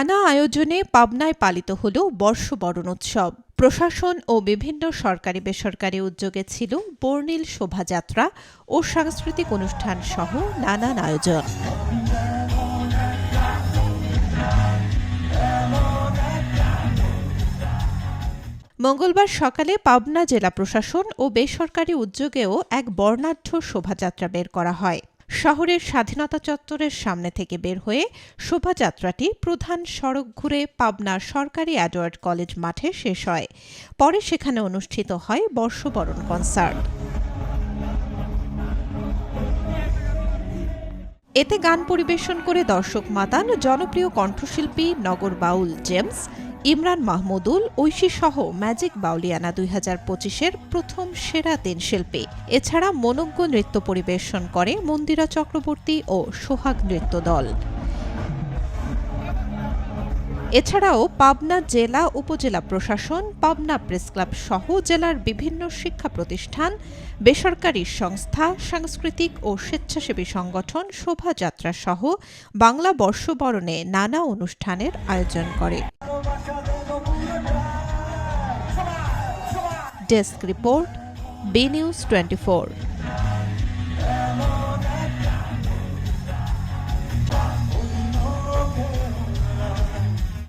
নানা আয়োজনে পাবনায় পালিত হল বর্ষবরণ উৎসব। প্রশাসন ও বিভিন্ন সরকারি বেসরকারি উদ্যোগে ছিল বর্ণিল শোভাযাত্রা ও সাংস্কৃতিক অনুষ্ঠান সহ নানান আয়োজন। মঙ্গলবার সকালে পাবনা জেলা প্রশাসন ও বেসরকারি উদ্যোগেও এক বর্ণাঢ্য শোভাযাত্রা বের করা হয়। শহরের স্বাধীনতা চত্বরের সামনে থেকে বের হয়ে শোভাযাত্রাটি প্রধান সড়ক ঘুরে পাবনা সরকারি এডওয়ার্ড কলেজ মাঠে শেষ হয়। পরে সেখানে অনুষ্ঠিত হয় বর্ষবরণ কনসার্ট। এতে গান পরিবেশন করে দর্শক মাতান জনপ্রিয় কণ্ঠশিল্পী নগর বাউল জেমস, ইমরান মাহমুদুল, ঐশী সহ ম্যাজিক বাউলিয়ানা 2025-এর প্রথম সেরা 3 শিল্পী। এছাড়া মনোজ্ঞ নৃত্য পরিবেশন করে মন্দিরা চক্রবর্তী ও সোহাগ নৃত্য দল। এছাড়াও পাবনা জেলা উপজেলা প্রশাসন, পাবনা প্রেস ক্লাব সহ জেলার বিভিন্ন শিক্ষা প্রতিষ্ঠান, বেসরকারি সংস্থা, সাংস্কৃতিক ও স্বেচ্ছাসেবী সংগঠন শোভাযাত্রা সহ বাংলা বর্ষবরণে নানা অনুষ্ঠানের আয়োজন করে। Desk report, B news 24।